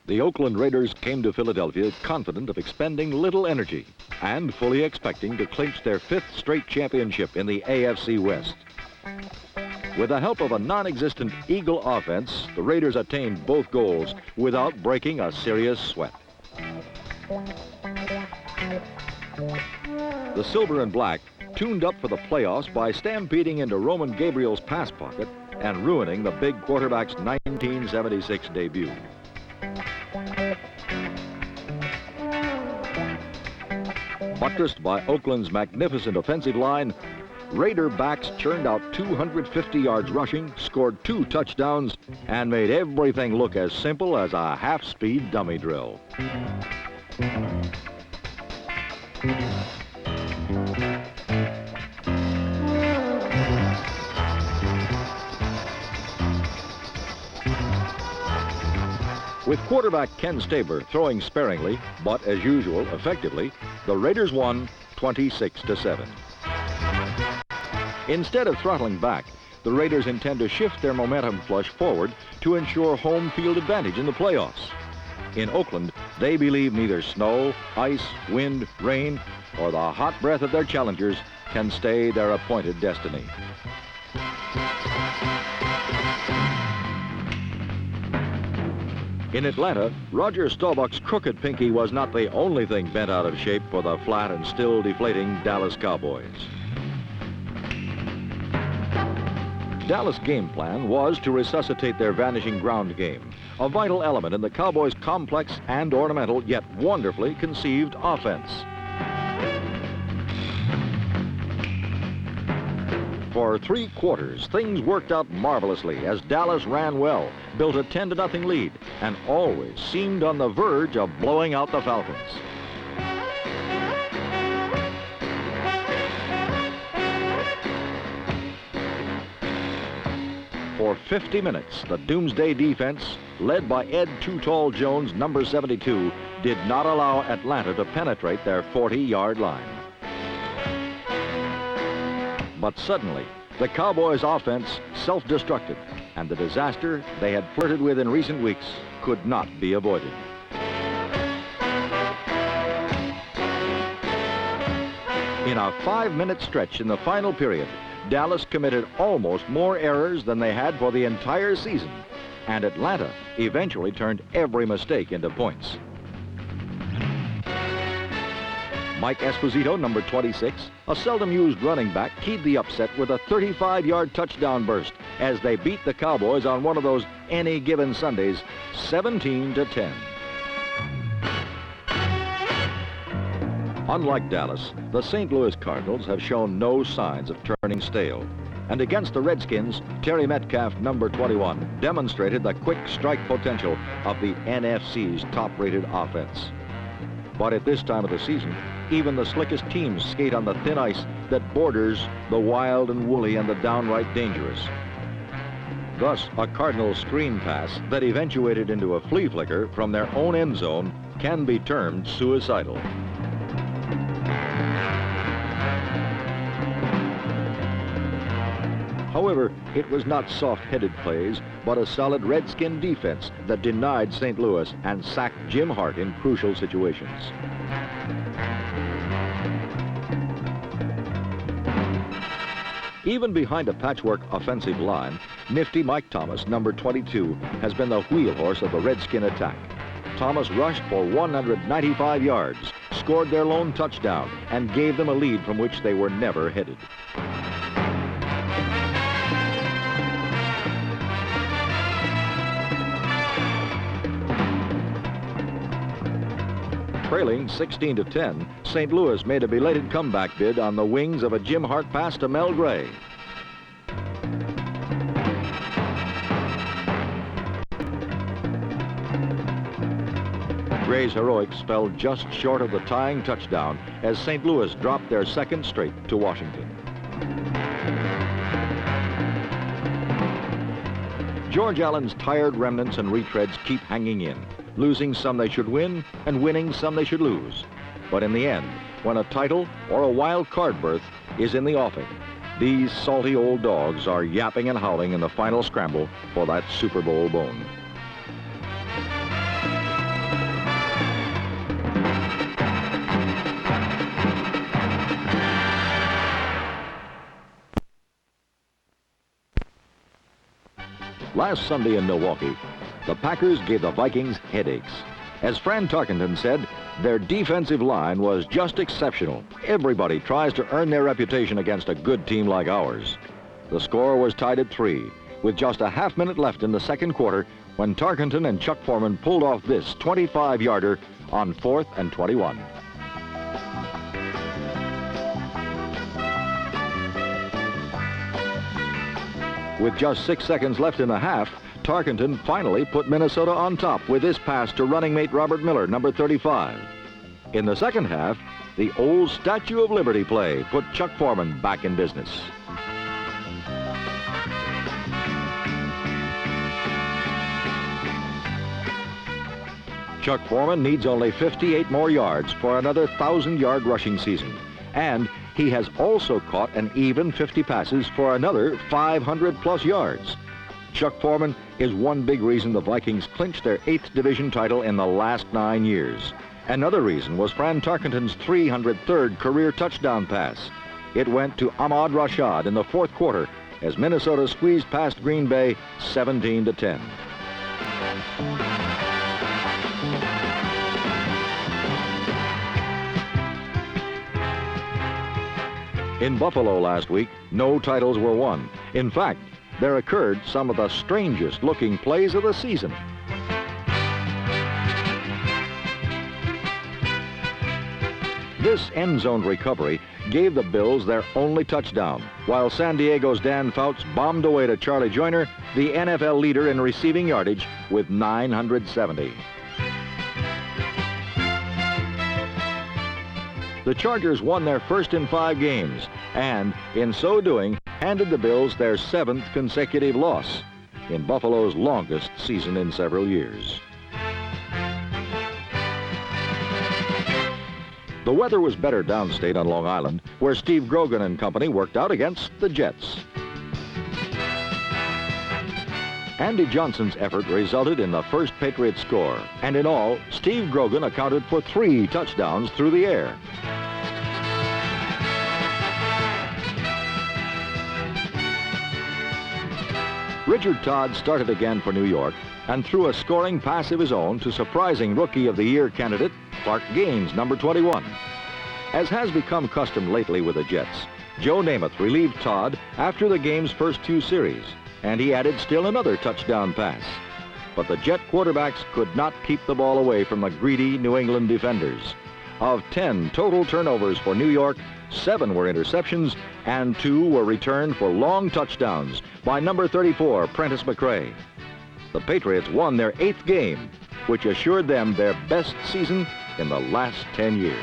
The Oakland Raiders came to Philadelphia confident of expending little energy and fully expecting to clinch their 5th straight championship in the AFC West. With the help of a non-existent Eagle offense, the Raiders attained both goals without breaking a serious sweat. The Silver and Black tuned up for the playoffs by stampeding into Roman Gabriel's pass pocket and ruining the big quarterback's 1976 debut. Buttressed by Oakland's magnificent offensive line, Raider backs churned out 250 yards rushing, scored 2 touchdowns, and made everything look as simple as a half-speed dummy drill. With quarterback Ken Staber throwing sparingly, but as usual, effectively, the Raiders won 26-7. Instead of throttling back, the Raiders intend to shift their momentum flush forward to ensure home field advantage in the playoffs. In Oakland, they believe neither snow, ice, wind, rain, or the hot breath of their challengers can stay their appointed destiny. In Atlanta, Roger Staubach's crooked pinky was not the only thing bent out of shape for the flat and still deflating Dallas Cowboys. Dallas' game plan was to resuscitate their vanishing ground game, a vital element in the Cowboys' complex and ornamental yet wonderfully conceived offense. For 3 quarters, things worked out marvelously as Dallas ran well, built a 10-0 lead, and always seemed on the verge of blowing out the Falcons. For 50 minutes, the Doomsday defense, led by Ed Too Tall Jones, number 72, did not allow Atlanta to penetrate their 40-yard line. But suddenly, the Cowboys' offense self-destructed, and the disaster they had flirted with in recent weeks could not be avoided. In a 5-minute stretch in the final period, Dallas committed almost more errors than they had for the entire season, and Atlanta eventually turned every mistake into points. Mike Esposito, number 26, a seldom-used running back, keyed the upset with a 35-yard touchdown burst as they beat the Cowboys on one of those any given Sundays, 17-10. Unlike Dallas, the St. Louis Cardinals have shown no signs of turning stale. And against the Redskins, Terry Metcalf, number 21, demonstrated the quick strike potential of the NFC's top-rated offense. But at this time of the season, even the slickest teams skate on the thin ice that borders the wild and woolly and the downright dangerous. Thus, a Cardinal screen pass that eventuated into a flea flicker from their own end zone can be termed suicidal. However, it was not soft-headed plays, but a solid Redskin defense that denied St. Louis and sacked Jim Hart in crucial situations. Even behind a patchwork offensive line, nifty Mike Thomas, number 22, has been the wheelhorse of the Redskin attack. Thomas rushed for 195 yards, scored their lone touchdown, and gave them a lead from which they were never headed. Trailing 16-10, St. Louis made a belated comeback bid on the wings of a Jim Hart pass to Mel Gray. Gray's heroics fell just short of the tying touchdown as St. Louis dropped their second straight to Washington. George Allen's tired remnants and retreads keep hanging in, losing some they should win and winning some they should lose. But in the end, when a title or a wild card berth is in the offing, these salty old dogs are yapping and howling in the final scramble for that Super Bowl bone. Last Sunday in Milwaukee, the Packers gave the Vikings headaches. As Fran Tarkenton said, their defensive line was just exceptional. Everybody tries to earn their reputation against a good team like ours. The score was tied at 3, with just a half-minute left in the second quarter when Tarkenton and Chuck Foreman pulled off this 25-yarder on 4th and 21. With just 6 seconds left in the half, Tarkenton finally put Minnesota on top with this pass to running mate Robert Miller, number 35. In the second half, the old Statue of Liberty play put Chuck Foreman back in business. Chuck Foreman needs only 58 more yards for another 1,000-yard rushing season. And he has also caught an even 50 passes for another 500-plus yards. Chuck Foreman is one big reason the Vikings clinched their 8th division title in the last 9 years. Another reason was Fran Tarkenton's 303rd career touchdown pass. It went to Ahmad Rashad in the fourth quarter as Minnesota squeezed past Green Bay 17-10. In Buffalo last week, no titles were won. In fact, there occurred some of the strangest looking plays of the season. This end zone recovery gave the Bills their only touchdown, while San Diego's Dan Fouts bombed away to Charlie Joyner, the NFL leader in receiving yardage, with 970. The Chargers won their first in 5 games, and in so doing, handed the Bills their 7th consecutive loss in Buffalo's longest season in several years. The weather was better downstate on Long Island, where Steve Grogan and company worked out against the Jets. Andy Johnson's effort resulted in the first Patriot score, and in all, Steve Grogan accounted for 3 touchdowns through the air. Richard Todd started again for New York and threw a scoring pass of his own to surprising Rookie of the Year candidate Clark Gaines, number 21. As has become custom lately with the Jets, Joe Namath relieved Todd after the game's first 2 series, and he added still another touchdown pass. But the Jet quarterbacks could not keep the ball away from the greedy New England defenders. Of 10 total turnovers for New York, 7 were interceptions, and 2 were returned for long touchdowns by number 34, Prentice McRae. The Patriots won their 8th game, which assured them their best season in the last 10 years.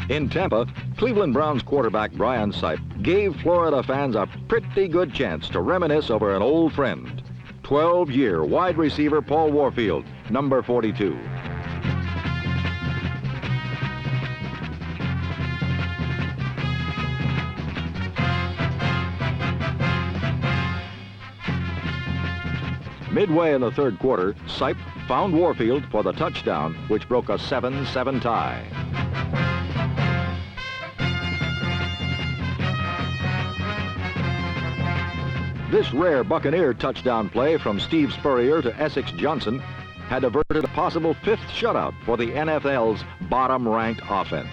In Tampa, Cleveland Browns quarterback Brian Sipe gave Florida fans a pretty good chance to reminisce over an old friend. 12-year wide receiver Paul Warfield, number 42. Midway in the third quarter, Sipe found Warfield for the touchdown, which broke a 7-7 tie. This rare Buccaneer touchdown play from Steve Spurrier to Essex Johnson had averted a possible 5th shutout for the NFL's bottom-ranked offense.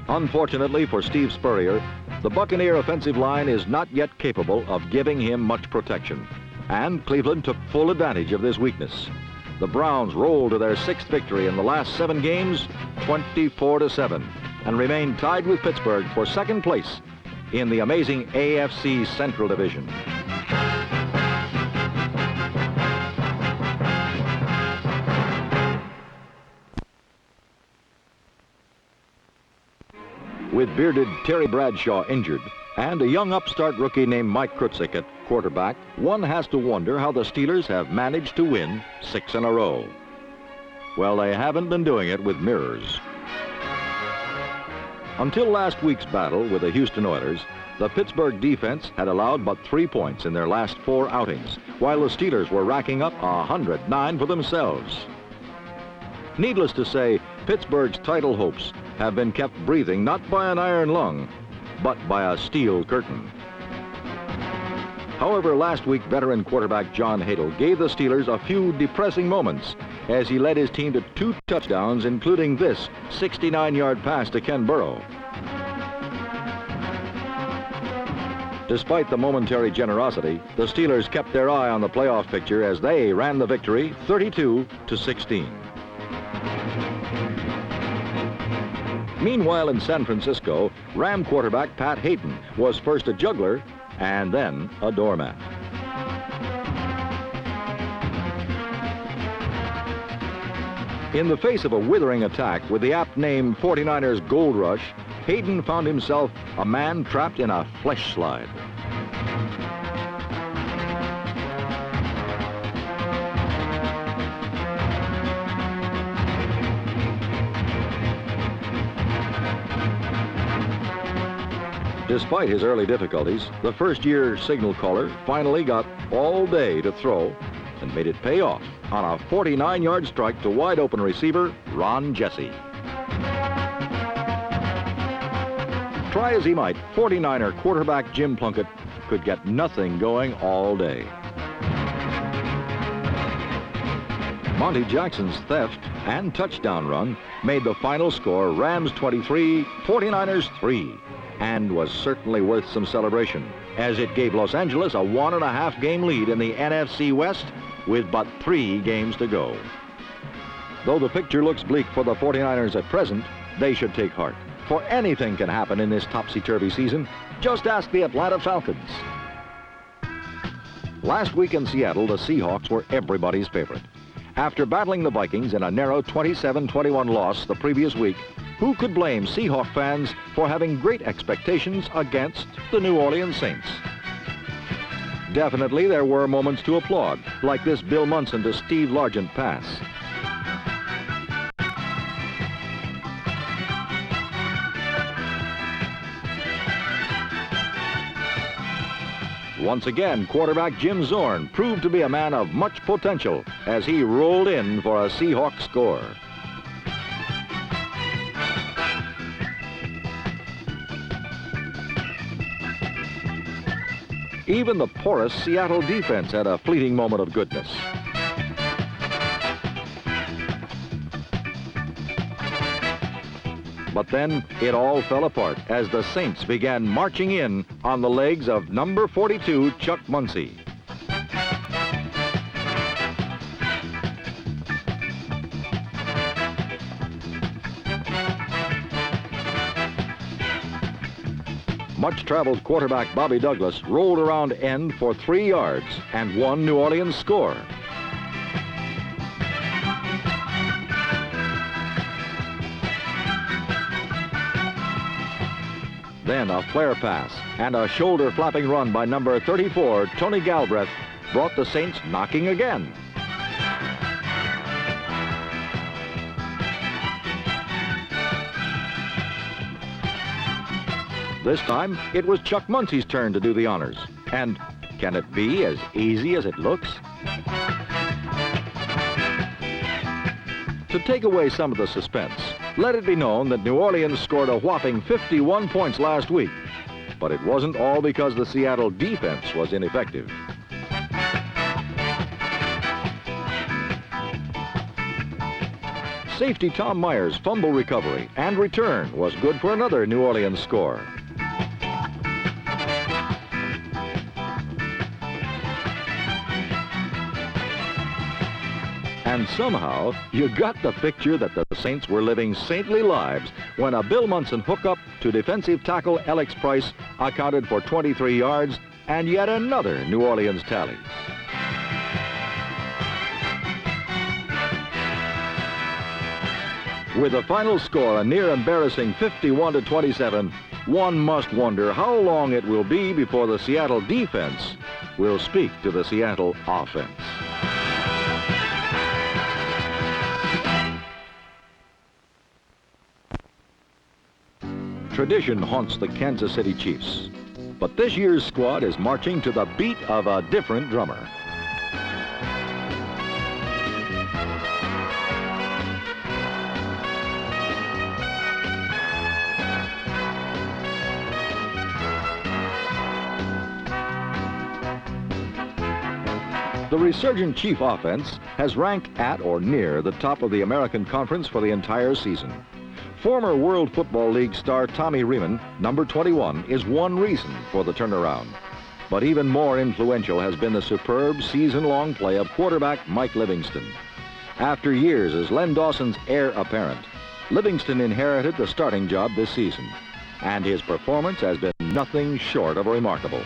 Unfortunately for Steve Spurrier, the Buccaneer offensive line is not yet capable of giving him much protection, and Cleveland took full advantage of this weakness. The Browns rolled to their 6th victory in the last 7 games, 24-7. and remain tied with Pittsburgh for 2nd place in the amazing AFC Central Division. With bearded Terry Bradshaw injured and a young upstart rookie named Mike Krutzik at quarterback, one has to wonder how the Steelers have managed to win 6 in a row. Well, they haven't been doing it with mirrors. Until last week's battle with the Houston Oilers, The Pittsburgh defense had allowed but 3 points in their last 4 outings, while the Steelers were racking up 109 for themselves. Needless to say, Pittsburgh's title hopes have been kept breathing not by an iron lung, but by a steel curtain. However, last week, veteran quarterback John Hadle gave the Steelers a few depressing moments as he led his team to 2 touchdowns, including this 69-yard pass to Ken Burrow. Despite the momentary generosity, the Steelers kept their eye on the playoff picture as they ran the victory 32-16. Meanwhile, in San Francisco, Ram quarterback Pat Hayden was first a juggler and then a doormat. In the face of a withering attack with the apt name 49ers Gold Rush, Hayden found himself a man trapped in a flesh slide. Despite his early difficulties, the first-year signal caller finally got all day to throw and made it pay off on a 49-yard strike to wide-open receiver Ron Jesse. Try as he might, 49er quarterback Jim Plunkett could get nothing going all day. Monty Jackson's theft and touchdown run made the final score Rams 23, 49ers 3, and was certainly worth some celebration, as it gave Los Angeles a 1.5 game lead in the NFC West with but 3 games to go. Though the picture looks bleak for the 49ers at present, they should take heart, for anything can happen in this topsy-turvy season. Just ask the Atlanta Falcons. Last week in Seattle, the Seahawks were everybody's favorite. After battling the Vikings in a narrow 27-21 loss the previous week, who could blame Seahawk fans for having great expectations against the New Orleans Saints? Definitely there were moments to applaud, like this Bill Munson to Steve Largent pass. Once again, quarterback Jim Zorn proved to be a man of much potential as he rolled in for a Seahawks score. Even the porous Seattle defense had a fleeting moment of goodness. But then it all fell apart as the Saints began marching in on the legs of number 42, Chuck Muncie. Much-traveled quarterback Bobby Douglas rolled around end for 3 yards and won New Orleans' score. Then a flare pass and a shoulder-flapping run by number 34, Tony Galbraith, brought the Saints knocking again. This time, it was Chuck Muncie's turn to do the honors. And can it be as easy as it looks? To take away some of the suspense, let it be known that New Orleans scored a whopping 51 points last week. But it wasn't all because the Seattle defense was ineffective. Safety Tom Myers' fumble recovery and return was good for another New Orleans score. And somehow, you got the picture that the Saints were living saintly lives when a Bill Munson hookup to defensive tackle Alex Price accounted for 23 yards and yet another New Orleans tally. With the final score a near embarrassing 51-27, one must wonder how long it will be before the Seattle defense will speak to the Seattle offense. Tradition haunts the Kansas City Chiefs. But this year's squad is marching to the beat of a different drummer. The resurgent Chief offense has ranked at or near the top of the American Conference for the entire season. Former World Football League star Tommy Riemann, number 21, is one reason for the turnaround. But even more influential has been the superb season-long play of quarterback Mike Livingston. After years as Len Dawson's heir apparent, Livingston inherited the starting job this season, and his performance has been nothing short of remarkable.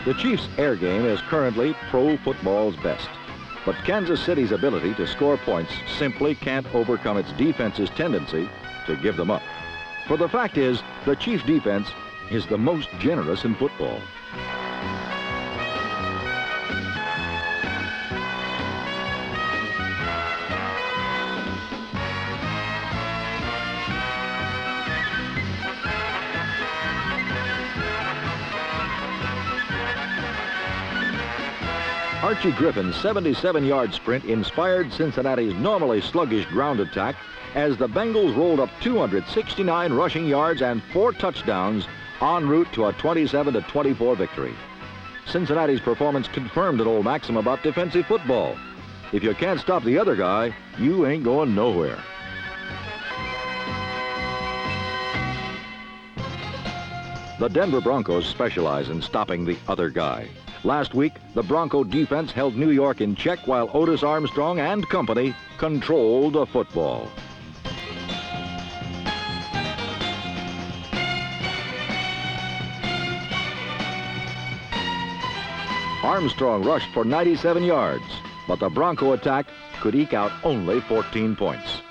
The Chiefs' air game is currently pro football's best, but Kansas City's ability to score points simply can't overcome its defense's tendency to give them up. For the fact is, the Chiefs' defense is the most generous in football. Archie Griffin's 77-yard sprint inspired Cincinnati's normally sluggish ground attack as the Bengals rolled up 269 rushing yards and 4 touchdowns en route to a 27-24 victory. Cincinnati's performance confirmed an old maxim about defensive football. If you can't stop the other guy, you ain't going nowhere. The Denver Broncos specialize in stopping the other guy. Last week, the Bronco defense held New York in check while Otis Armstrong and company controlled the football. Armstrong rushed for 97 yards, but the Bronco attack could eke out only 14 points.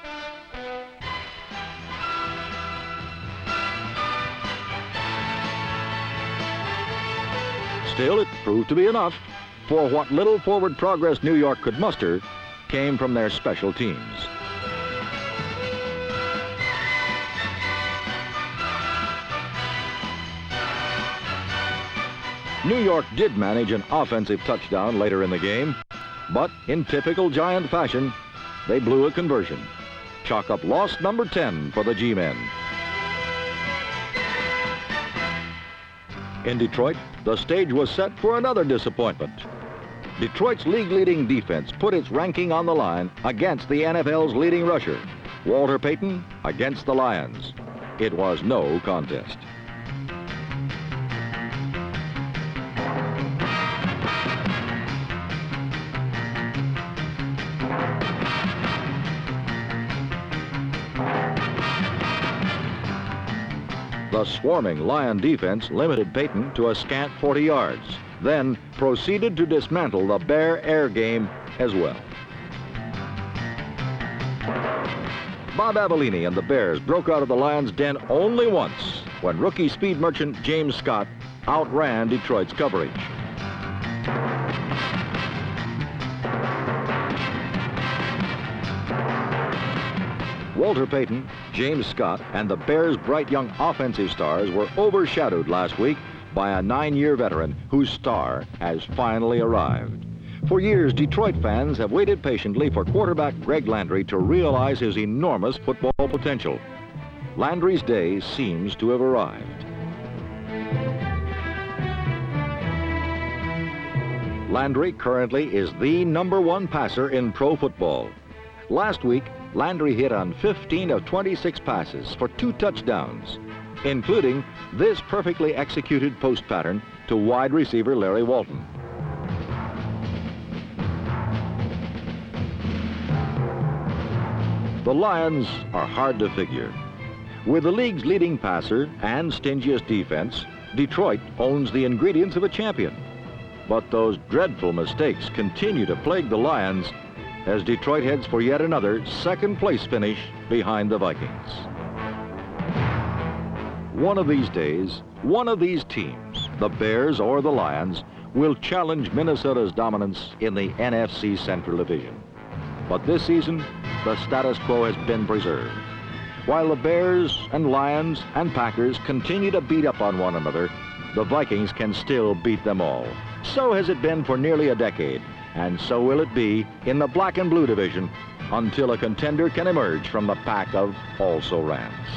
Still, it proved to be enough, for what little forward progress New York could muster came from their special teams. New York did manage an offensive touchdown later in the game, but in typical Giant fashion, they blew a conversion. Chalk up loss number 10 for the G-men. In Detroit, the stage was set for another disappointment. Detroit's league-leading defense put its ranking on the line against the NFL's leading rusher, Walter Payton, against the Lions. It was no contest. The swarming Lion defense limited Payton to a scant 40 yards, then proceeded to dismantle the Bear air game as well. Bob Avellini and the Bears broke out of the Lions' den only once when rookie speed merchant James Scott outran Detroit's coverage. Walter Payton, James Scott, and the Bears' bright young offensive stars were overshadowed last week by a 9-year veteran whose star has finally arrived. For years, Detroit fans have waited patiently for quarterback Greg Landry to realize his enormous football potential. Landry's day seems to have arrived. Landry currently is the #1 passer in pro football. Last week, Landry hit on 15 of 26 passes for 2 touchdowns, including this perfectly executed post pattern to wide receiver Larry Walton. The Lions are hard to figure. With the league's leading passer and stingiest defense, Detroit owns the ingredients of a champion. But those dreadful mistakes continue to plague the Lions as Detroit heads for yet another second-place finish behind the Vikings. One of these days, one of these teams, the Bears or the Lions, will challenge Minnesota's dominance in the NFC Central Division. But this season, the status quo has been preserved. While the Bears and Lions and Packers continue to beat up on one another, the Vikings can still beat them all. So has it been for nearly a decade, and so will it be in the Black and Blue Division until a contender can emerge from the pack of also-rans.